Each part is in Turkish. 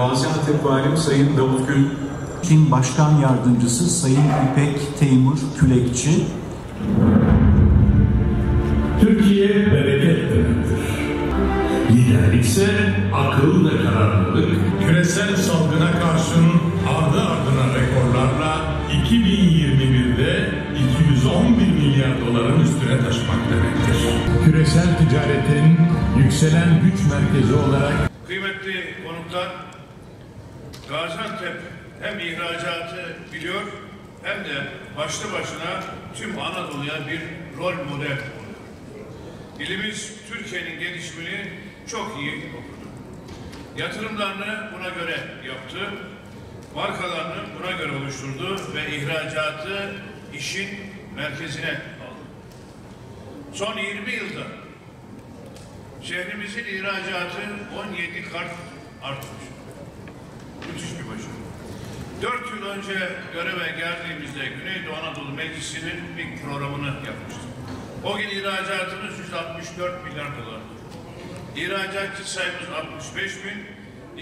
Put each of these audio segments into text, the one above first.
Gaziantep Valim Sayın Davut Gül, Çin Başkan Yardımcısı Sayın İpek Teymur Külekçi. Türkiye bereket demektir. Liderlikse akıl ve kararlılık. Küresel salgına karşın ardı ardına rekorlarla 2021'de 211 milyar doların üstüne taşımak demektir. Küresel ticaretin yükselen güç merkezi olarak. Kıymetli konuklar, Gaziantep hem ihracatı biliyor hem de başlı başına tüm Anadolu'ya bir rol model oldu. İlimiz Türkiye'nin gelişimini çok iyi okudu. Yatırımlarını buna göre yaptı, markalarını buna göre oluşturdu ve ihracatı işin merkezine aldı. Son 20 yılda şehrimizin ihracatı 17 kat artmış. Müthiş bir başarı. 4 yıl önce göreve geldiğimizde Güneydoğu Anadolu Meclisi'nin bir programını yapmıştık. O gün ihracatımız 164 milyar dolar. İhracatçı sayımız 65 bin,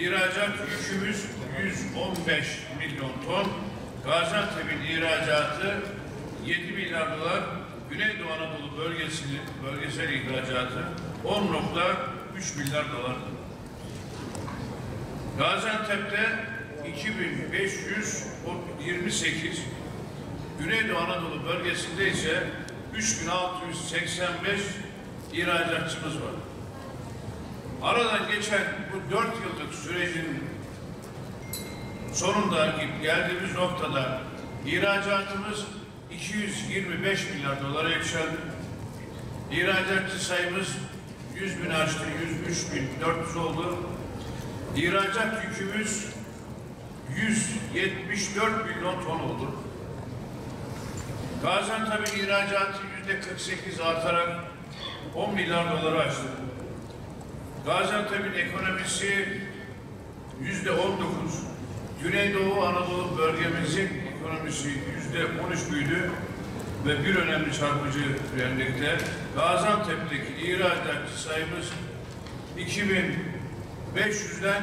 ihracat yükümüz 115 milyon ton. Gaziantep'in ihracatı 7 milyar dolar, Güneydoğu Anadolu bölgesel ihracatı 10,3 milyar dolar. Gaziantep'te 2528, Güneydoğu Anadolu bölgesinde ise 3685 ihracatçımız var. Aradan geçen bu 4 yıllık sürecin sonunda geldiğimiz noktada ihracatımız 225 milyar dolara yükseldi. İhracatçı sayımız 100 bin aştı, 103.400 oldu. İhracat yükümüz 174 milyon ton oldu. Gaziantep'in ihracatı %48 artarak 10 milyar doları aştı. Gaziantep'in ekonomisi %19, Güneydoğu Anadolu bölgemizin ekonomisi %13 büyüdü ve bir önemli çarpıcı örnekte Gaziantep'teki ihracatçı sayımız 2500'den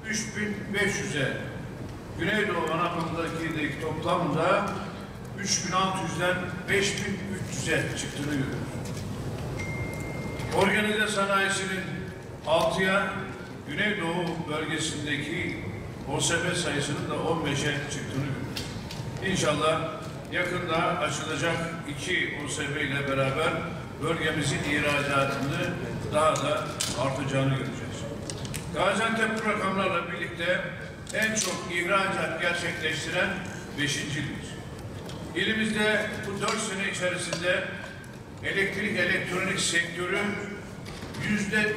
3500'e, Güneydoğu Anadolu'daki toplamda 3600'den 5300'e çıktığını görüyoruz. Organize sanayisinin 6'ya, Güneydoğu bölgesindeki OSB sayısının da 15'e çıktığını görüyoruz. İnşallah yakında açılacak 2 OSB ile beraber bölgemizin ihracatını daha da artacağını göreceğiz. Gaziantep bu rakamlarla birlikte en çok ihracat gerçekleştiren 5. ilimiz. İlimizde bu 4 sene içerisinde elektrik elektronik sektörü %300,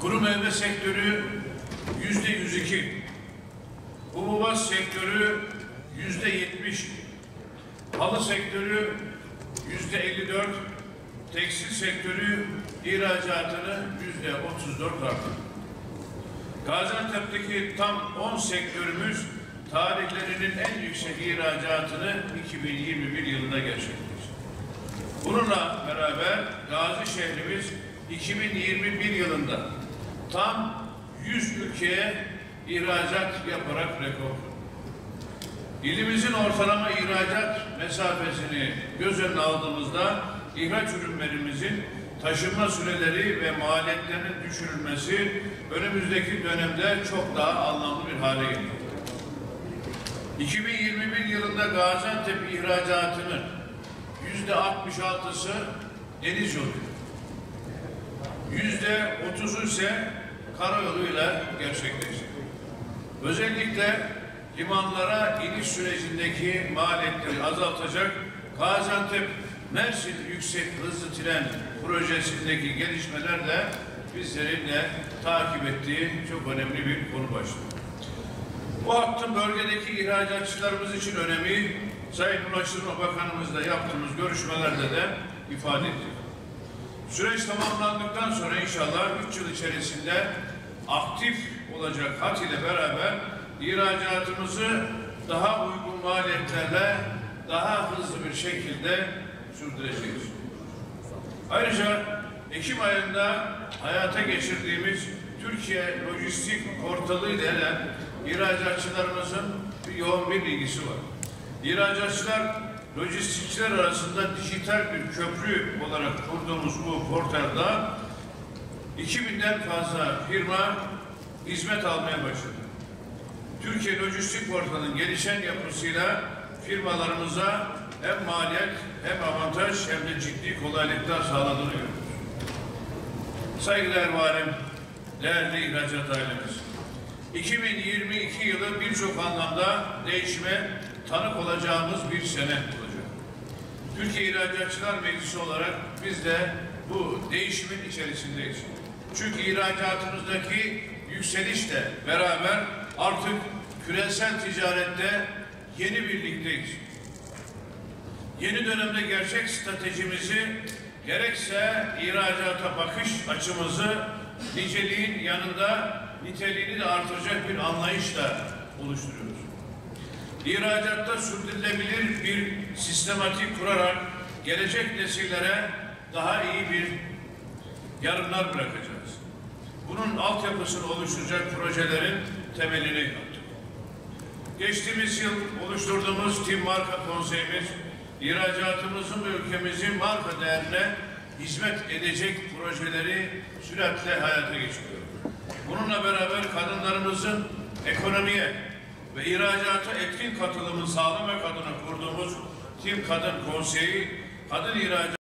kuru meyve sektörü %102, hububat sektörü %70, halı sektörü %54, tekstil sektörü ihracatını %34 arttı. Gaziantep'teki tam 10 sektörümüz tarihlerinin en yüksek ihracatını 2021 yılında gerçekleştirdi. Bununla beraber Gazi şehrimiz 2021 yılında tam 100 ülkeye ihracat yaparak rekor. İlimizin ortalama ihracat mesafesini göz önüne aldığımızda ihraç ürünlerimizin taşınma süreleri ve maliyetlerinin düşürülmesi önümüzdeki dönemde çok daha anlamlı bir hale geliyor. 2021 yılında Gaziantep ihracatının %66'sı deniz yolu, %30'u ise karayoluyla gerçekleşti. Özellikle limanlara iniş sürecindeki maliyetleri azaltacak Gaziantep Mersin Yüksek Hızlı Tren projesindeki gelişmeler de bizlerin de takip ettiği çok önemli bir konu başlığı. Bu hattın bölgedeki ihracatçılarımız için önemi Sayın Ulaştırma Bakanımızla yaptığımız görüşmelerde de ifade ettik. Süreç tamamlandıktan sonra inşallah 3 yıl içerisinde aktif olacak hat ile beraber ihracatımızı daha uygun maliyetlerle daha hızlı bir şekilde sürdüreceğiz. Ayrıca Ekim ayında hayata geçirdiğimiz Türkiye Lojistik Portalı ile ihracatçılarımızın yoğun bir ilgisi var. İhracatçılar, lojistikçiler arasında dijital bir köprü olarak kurduğumuz bu portalda 2000'den fazla firma hizmet almaya başladı. Türkiye Lojistik Portalı'nın gelişen yapısıyla firmalarımıza hem maliyet hem avantaj hem de ciddi kolaylıklar sağladığını görüyoruz. Saygıdeğer valim, değerli ihracat ailemiz, 2022 yılı birçok anlamda değişime tanık olacağımız bir sene olacak. Türkiye İhracatçılar Meclisi olarak biz de bu değişimin içerisindeyiz. Çünkü ihracatımızdaki yükselişle beraber artık küresel ticarette yeni bir ligdeyiz. Yeni dönemde gerçek stratejimizi gerekse ihracata bakış açımızı niceliğin yanında niteliğini de artıracak bir anlayışla oluşturuyoruz. İhracatta sürdürülebilir bir sistematik kurarak gelecek nesillere daha iyi bir yarınlar bırakacağız. Bunun altyapısını oluşturacak projelerin temelini attık. Geçtiğimiz yıl oluşturduğumuz Tim Marka Konseyimiz, ihracatımızın ve ülkemizin marka değerine hizmet edecek projeleri süratle hayata geçiriyor. Bununla beraber kadınlarımızın ekonomiye ve ihracata etkin katılımını sağlamak adına kurduğumuz Tim Kadın Konseyi, kadın ihracat